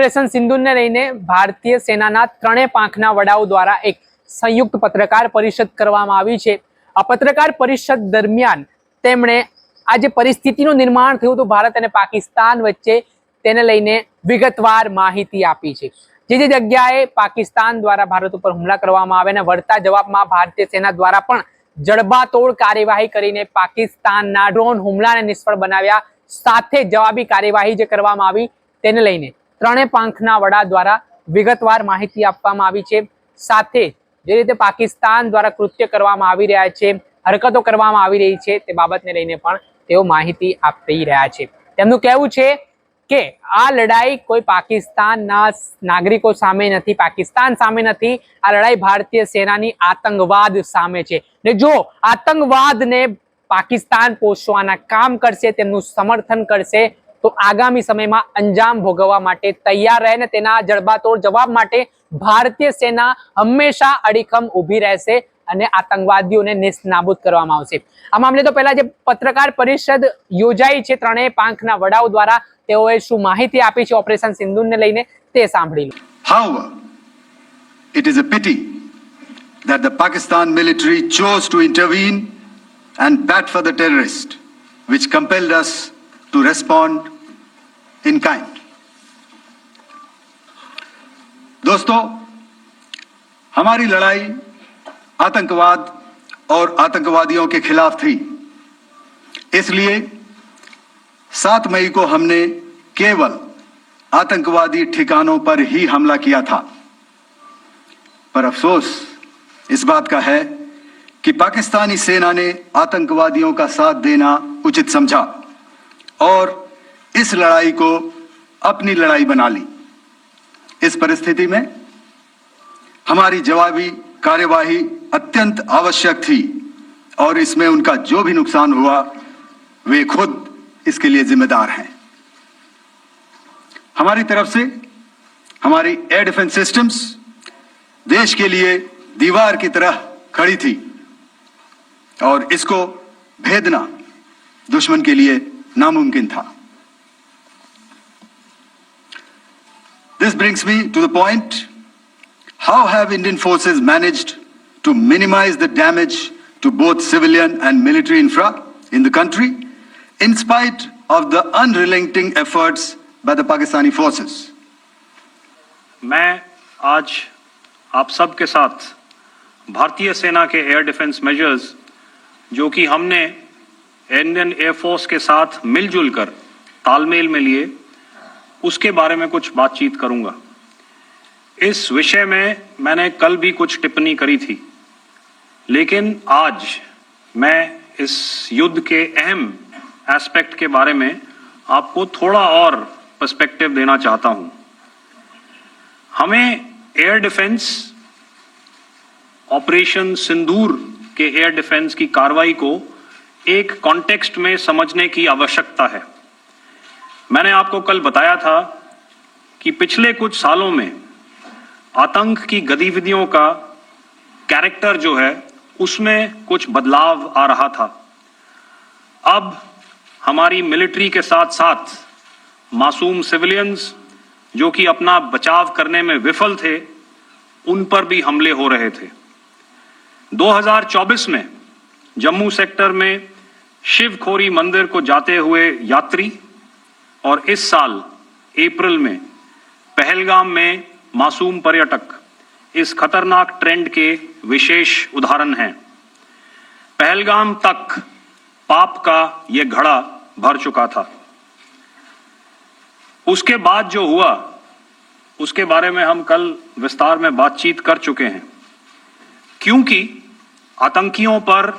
Operation સિંદૂરને લઈને ભારતીય સેનાના ત્રણેય પાંખના વડાઓ દ્વારા એક સંયુક્ત પત્રકાર પરિષદ કરવામાં આવી છે। આ પત્રકાર પરિષદ દરમિયાન તેમણે આ જે પરિસ્થિતિનું નિર્માણ થયું હતું ભારત અને પાકિસ્તાન વચ્ચે તેને લઈને વિગતવાર માહિતી આપી છે। જે જગ્યાએ પાકિસ્તાન દ્વારા ભારત ઉપર હુમલા કરવામાં આવે અને વળતા જવાબમાં ભારતીય સેના દ્વારા પણ જડબાતોડ કાર્યવાહી કરીને પાકિસ્તાનના ડ્રોન હુમલાને નિષ્ફળ બનાવ્યા, સાથે જવાબી કાર્યવાહી જે કરવામાં આવી તેને લઈને ત્રણેય પાંખના વડા દ્વારા વિગતવાર માહિતી આપવામાં આવી છે। સાથે જે રીતે પાકિસ્તાન દ્વારા કૃત્ય કરવામાં આવી રહ્યા છે, હરકતો કરવામાં આવી રહી છે તે બાબતને લઈને પણ તેઓ માહિતી આપી રહ્યા છે। તેમનું કહેવું છે કે આ લડાઈ કોઈ પાકિસ્તાનના નાગરિકો સામે નથી, પાકિસ્તાન સામે નથી, આ લડાઈ ભારતીય સેનાની આતંકવાદ સામે છે। ને જો આતંકવાદને પાકિસ્તાન પોષવાના કામ કરશે, તેમનું સમર્થન કરશે તો આગામી સમયમાં અંજામ ભોગવવા માટે તૈયાર રહે ને તેના જડબાતોડ જવાબ માટે ભારતીય સેના હંમેશા અડીખમ ઊભી રહેશે અને આતંકવાદીઓને નેસ્તનાબૂદ કરવામાં આવશે। આ મામલે તો પહેલા જે પત્રકાર પરિષદ યોજાઈ છે ત્રણેય પાંખના વડાઓ દ્વારા, તેઓએ શું માહિતી આપી છે ઓપરેશન સિંદૂરને લઈને તે સાંભળી લો। However, it is a pity that the Pakistan military chose to intervene and bat for the terrorist, which compelled us to respond in kind. दोस्तों, हमारी लड़ाई आतंकवाद और आतंकवादियों के खिलाफ थी, इसलिए 7 मई को हमने केवल आतंकवादी ठिकानों पर ही हमला किया था। पर अफसोस इस बात का है कि पाकिस्तानी सेना ने आतंकवादियों का साथ देना उचित समझा और इस लड़ाई को अपनी लड़ाई बना ली। इस परिस्थिति में हमारी जवाबी कार्यवाही अत्यंत आवश्यक थी और इसमें उनका जो भी नुकसान हुआ वे खुद इसके लिए जिम्मेदार हैं। हमारी तरफ से हमारी एयर डिफेंस सिस्टम्स देश के लिए दीवार की तरह खड़ी थी और इसको भेदना दुश्मन के लिए नामुमकिन था। This brings me to the point: how have Indian forces managed to minimize the damage to both civilian and military infra in the country in spite of the unrelenting efforts by the Pakistani forces? मैं आज आप सब के साथ भारतीय सेना के air defence measures जो कि हमने इंडियन एयरफोर्स के साथ मिलजुल कर तालमेल में लिए, उसके बारे में कुछ बातचीत करूंगा। इस विषय में मैंने कल भी कुछ टिप्पणी करी थी, लेकिन आज मैं इस युद्ध के अहम एस्पेक्ट के बारे में आपको थोड़ा और पर्सपेक्टिव देना चाहता हूं। हमें एयर डिफेंस ऑपरेशन सिंदूर के एयर डिफेंस की कार्रवाई को एक कॉन्टेक्स्ट में समझने की आवश्यकता है। मैंने आपको कल बताया था कि पिछले कुछ सालों में आतंक की गतिविधियों का कैरेक्टर जो है उसमें कुछ बदलाव आ रहा था। अब हमारी मिलिट्री के साथ साथ मासूम सिविलियंस जो कि अपना बचाव करने में विफल थे, उन पर भी हमले हो रहे थे। 2024 में जम्मू सेक्टर में शिवखोरी मंदिर को जाते हुए यात्री और इस साल अप्रैल में पहलगाम में मासूम पर्यटक इस खतरनाक ट्रेंड के विशेष उदाहरण हैं। पहलगाम तक पाप का यह घड़ा भर चुका था। उसके बाद जो हुआ उसके बारे में हम कल विस्तार में बातचीत कर चुके हैं, क्योंकि आतंकियों पर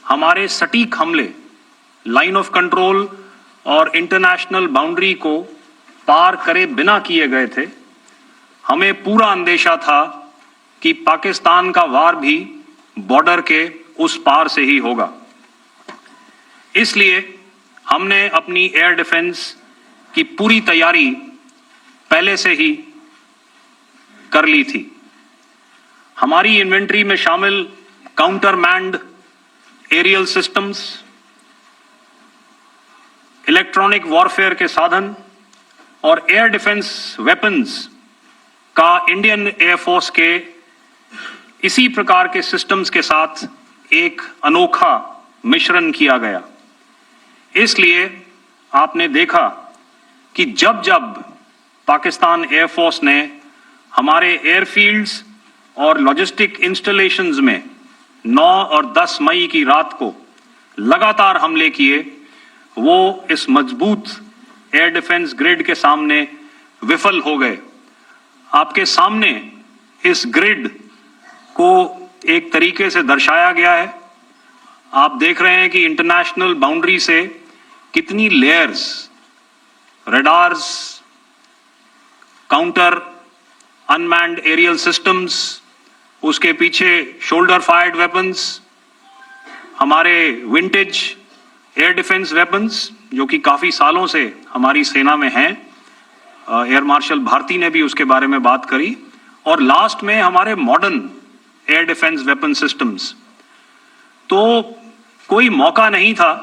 हमारे सटीक हमले लाइन ऑफ कंट्रोल और इंटरनेशनल बाउंड्री को पार करे बिना किए गए थे। हमें पूरा अंदेशा था कि पाकिस्तान का वार भी बॉर्डर के उस पार से ही होगा। इसलिए हमने अपनी एयर डिफेंस की पूरी तैयारी पहले से ही कर ली थी। हमारी इन्वेंट्री में शामिल counter manned aerial systems, electronic warfare के साधन और एयर डिफेंस वेपन्स का इंडियन एयरफोर्स के इसी प्रकार के सिस्टम्स के साथ एक अनोखा मिश्रण किया गया। इसलिए आपने देखा कि जब जब पाकिस्तान एयरफोर्स ने हमारे एयरफील्ड्स और लॉजिस्टिक इंस्टॉलेशंस में 9 और 10 मई की रात को लगातार हमले किए, वो इस मजबूत एयर डिफेंस ग्रिड के सामने विफल हो गए। आपके सामने इस ग्रिड को एक तरीके से दर्शाया गया है। आप देख रहे हैं कि इंटरनेशनल बाउंड्री से कितनी layers, radars, counter unmanned aerial systems, उसके पीछे शोल्डर फायर्ड वेपन्स, हमारे विंटेज एयर डिफेंस वेपन्स जो कि काफी सालों से हमारी सेना में हैं। एयर मार्शल भारती ने भी उसके बारे में बात करी। और लास्ट में हमारे modern air defence weapon systems. तो कोई मौका नहीं था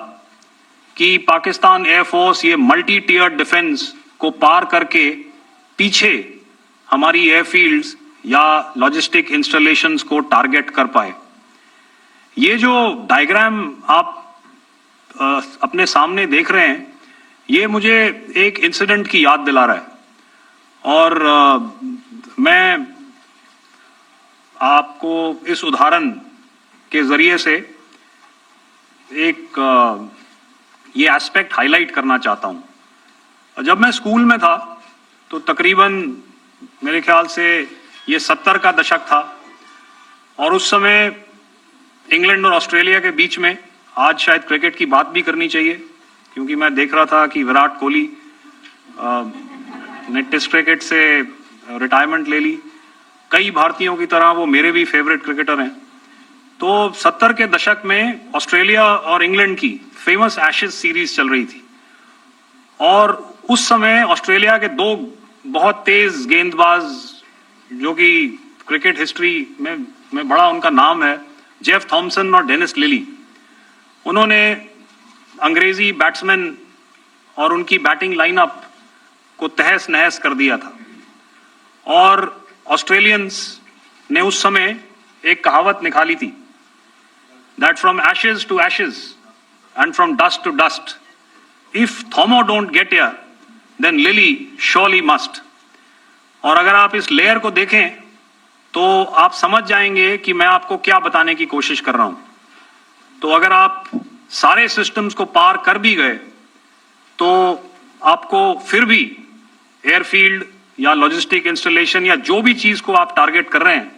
कि पाकिस्तान एयरफोर्स ये मल्टी टियर डिफेंस को पार करके पीछे हमारी एयरफील्ड्स या लॉजिस्टिक इंस्टॉलेशंस को टारगेट कर पाए। ये जो डायग्राम आप अपने सामने देख रहे हैं, ये मुझे एक इंसिडेंट की याद दिला रहा है। और मैं आपको इस उदाहरण के जरिए से एक ये एस्पेक्ट हाईलाइट करना चाहता हूं। जब मैं स्कूल में था तो तकरीबन मेरे ख्याल से ये 70 का दशक था और उस समय इंग्लैंड और ऑस्ट्रेलिया के बीच में, आज शायद क्रिकेट की बात भी करनी चाहिए क्योंकि मैं देख रहा था कि विराट कोहली ने टेस्ट क्रिकेट से रिटायरमेंट ले ली। कई भारतीयों की तरह वो मेरे भी फेवरेट क्रिकेटर हैं। तो 70 के दशक में ऑस्ट्रेलिया और इंग्लैंड की फेमस एशेज सीरीज चल रही थी और उस समय ऑस्ट्रेलिया के 2 बहुत तेज गेंदबाज जो कि क्रिकेट हिस्ट्री में बड़ा उनका नाम है, जेफ थॉमसन और डेनिस लिली, उन्होंने अंग्रेजी बैट्समैन और उनकी बैटिंग लाइनअप को तहस नहस कर दिया था। और ऑस्ट्रेलियंस ने उस समय एक कहावत निकाली थी, that from ashes to ashes and from dust to dust, if Thommo don't get here then Lillee surely must. और अगर आप इस लेयर को देखें तो आप समझ जाएंगे कि मैं आपको क्या बताने की कोशिश कर रहा हूं। तो अगर आप सारे सिस्टम्स को पार कर भी गए तो आपको फिर भी एयरफील्ड या लॉजिस्टिक इंस्टॉलेशन या जो भी चीज को आप टारगेट कर रहे हैं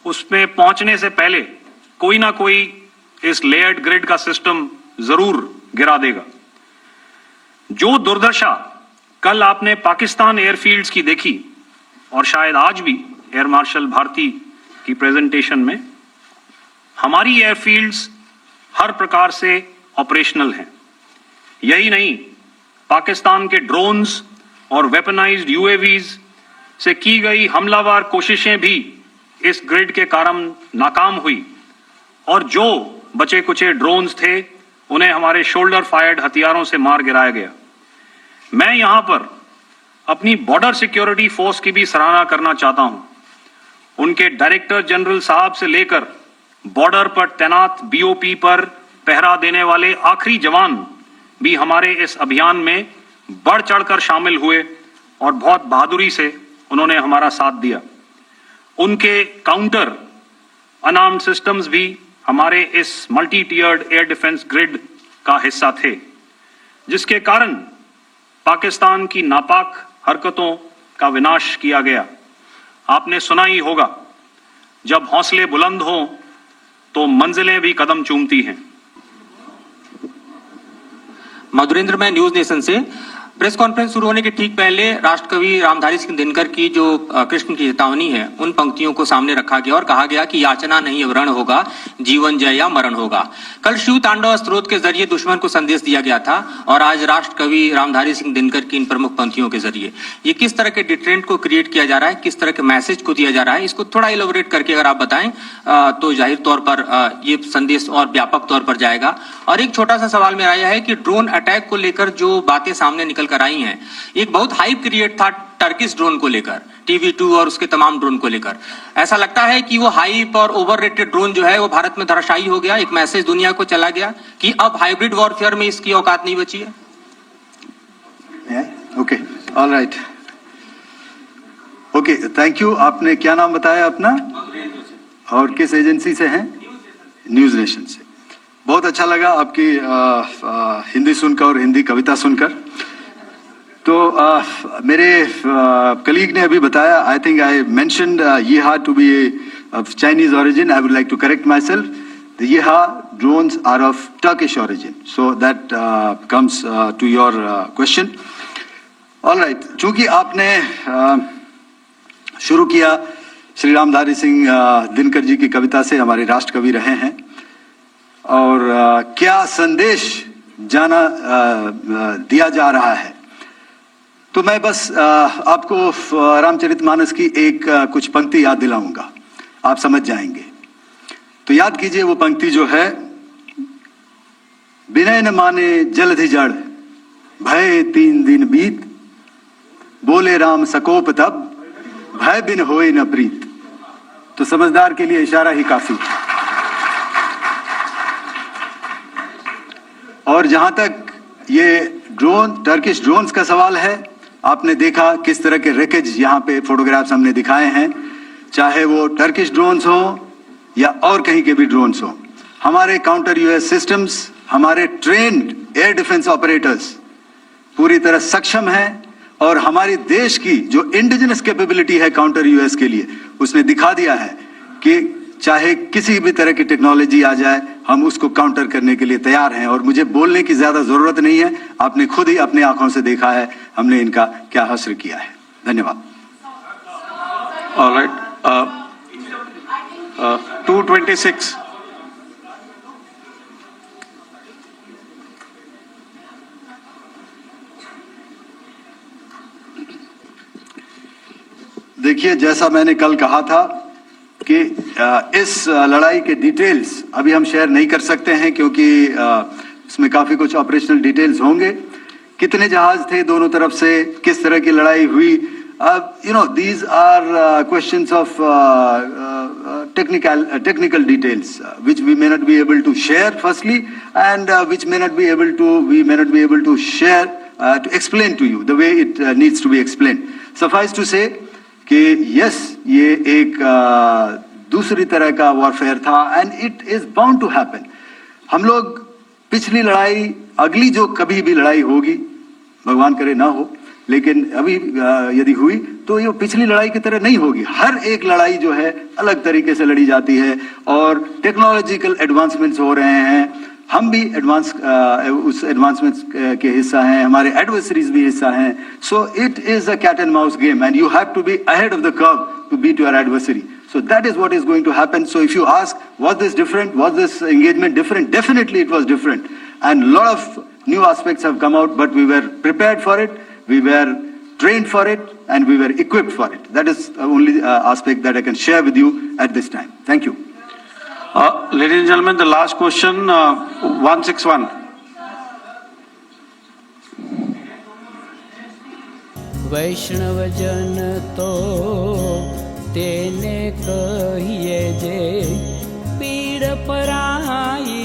उसमें पहुंचने से पहले कोई ना कोई इस लेयर्ड ग्रिड का सिस्टम जरूर गिरा देगा। जो दुर्दशा कल आपने पाकिस्तान एयरफील्ड्स की देखी और शायद आज भी एयर मार्शल भारती की प्रेजेंटेशन में, हमारी एयरफील्ड्स हर प्रकार से ऑपरेशनल हैं। यही नहीं, पाकिस्तान के ड्रोन्स और वेपनाइज्ड यूएवीज से की गई हमलावर कोशिशें भी इस ग्रिड के कारण नाकाम हुई और जो बचे कुचे ड्रोन्स थे उन्हें हमारे शोल्डर फायर्ड हथियारों से मार गिराया गया। मैं यहां पर अपनी बॉर्डर सिक्योरिटी फोर्स की भी सराहना करना चाहता हूं। उनके डायरेक्टर जनरल साहब से लेकर बॉर्डर पर तैनात बीओपी पर पहरा देने वाले आखिरी जवान भी हमारे इस अभियान में बढ़ चढ़कर शामिल हुए और बहुत बहादुरी से उन्होंने हमारा साथ दिया। उनके काउंटर अनार्म्ड सिस्टम्स भी हमारे इस मल्टी टियर्ड एयर डिफेंस ग्रिड का हिस्सा थे, जिसके कारण पाकिस्तान की नापाक हरकतों का विनाश किया गया। आपने सुना ही होगा, जब हौसले बुलंद हों तो मंजिलें भी कदम चूमती हैं। मधुरेंद्र, मैं न्यूज नेशन से। प्रेस कॉन्फ्रेंस शुरू होने के ठीक पहले राष्ट्रकवि रामधारी सिंह दिनकर की जो कृष्ण की चेतावनी है उन पंक्तियों को सामने रखा गया और कहा गया कि याचना नहीं वरण होगा, जीवन जय या मरण होगा। कल शिव तांडव स्त्रोत के जरिए दुश्मन को संदेश दिया गया था और आज राष्ट्रकवि रामधारी सिंह दिनकर की इन प्रमुख पंक्तियों के जरिए ये किस तरह के डिटरेंट को क्रिएट किया जा रहा है, किस तरह के मैसेज को दिया जा रहा है, इसको थोड़ा इलेबोरेट करके अगर आप बताएं तो जाहिर तौर पर ये संदेश और व्यापक तौर पर जाएगा। और एक छोटा सा सवाल मेरा यह है कि ड्रोन अटैक को लेकर जो बातें सामने निकल निकल कर आई हैं, एक बहुत हाइप क्रिएट था टर्किश ड्रोन को लेकर, TB2 और उसके तमाम ड्रोन को लेकर। ऐसा लगता है कि वो हाइप और ओवररेटेड ड्रोन जो है वो भारत में धराशायी हो गया, एक मैसेज दुनिया को चला गया कि अब हाइब्रिड वॉरफेयर में इसकी औकात नहीं बची है। Okay, alright, okay, thank you. आपने क्या नाम बताया अपना और किस एजेंसी से हैं? न्यूज नेशन से। बहुत अच्छा लगा आपकी हिंदी सुनकर और हिंदी कविता सुनकर। तो मेरे कलीग ने अभी बताया, I think I mentioned Yiha to be of Chinese origin. I would like to correct myself, the Yiha drones are of Turkish origin, so that comes to your question. Alright, चूंकि आपने शुरू किया श्री रामधारी सिंह दिनकर जी की कविता से, हमारे राष्ट्र कवि रहे हैं, और क्या संदेश दिया जा रहा है, तो मैं बस आपको रामचरितमानस की एक कुछ पंक्ति याद दिलाऊंगा, आप समझ जाएंगे। तो याद कीजिए वो पंक्ति जो है, विनय न माने जलधि जड़, भय 3 दिन बीत, बोले राम सकोप तब, भय बिन होए न प्रीत। तो समझदार के लिए इशारा ही काफी। और जहां तक ये ड्रोन, टर्किश ड्रोन्स का सवाल है, आपने देखा किस तरह के रेकेज यहाँ पे फोटोग्राफ्स हमने दिखाए हैं, चाहे वो टर्किश ड्रोन्स हो या और कहीं के भी ड्रोन्स हो। हमारे काउंटर यूएस सिस्टम्स, हमारे ट्रेन्ड एयर डिफेंस ऑपरेटर्स पूरी तरह सक्षम हैं, और हमारी देश की जो इंडिजिनस कैपेबिलिटी है काउंटर यूएस के लिए, उसने दिखा दिया है कि चाहे किसी भी तरह की टेक्नोलॉजी आ जाए, हम उसको काउंटर करने के लिए तैयार हैं। और मुझे बोलने की ज्यादा जरूरत नहीं है, आपने खुद ही अपनी आंखों से देखा है हमने इनका क्या हश्र किया है। धन्यवाद। ऑलराइट, 226। देखिए, जैसा मैंने कल कहा था कि इस लड़ाई के डिटेल्स अभी हम शेयर नहीं कर सकते हैं, क्योंकि इसमें काफी कुछ ऑपरेशनल डिटेल्स होंगे। कितने जहाज थे दोनों तरफ से, किस तरह की लड़ाई हुई, you know, these are questions of technical details which we may not be able to share firstly, and which may not be able to share to explain to you the way it needs to be explained. Suffice to say कि yes, ये एक दूसरी तरह का warfare था, and it is bound to happen. हम लोग पिछली लड़ाई, अगली जो कभी भी लड़ाई होगी, भगवान करे ना हो, लेकिन अभी यदि हुई तो ये पिछली लड़ाई की तरह नहीं होगी। हर एक लड़ाई जो है अलग तरीके से लड़ी जाती है, और टेक्नोलॉजिकल एडवांसमेंट्स हो रहे हैं। हम भी उस एडवांसमेंट्स के हिस्सा हैं, हमारे एडवर्सरीज भी हिस्सा हैं। So it is a cat and mouse game, and you have to be ahead of the curve to beat your adversary. So that is what is going to happen. So if you ask, was this different? Was this engagement different? Definitely it was different. And a lot of new aspects have come out, but we were prepared for it, we were trained for it, and we were equipped for it. That is the only aspect that I can share with you at this time. Thank you. Ladies and gentlemen, the last question, 161. वैष्णवजन तो तेने कहिए जे पीड़ पराई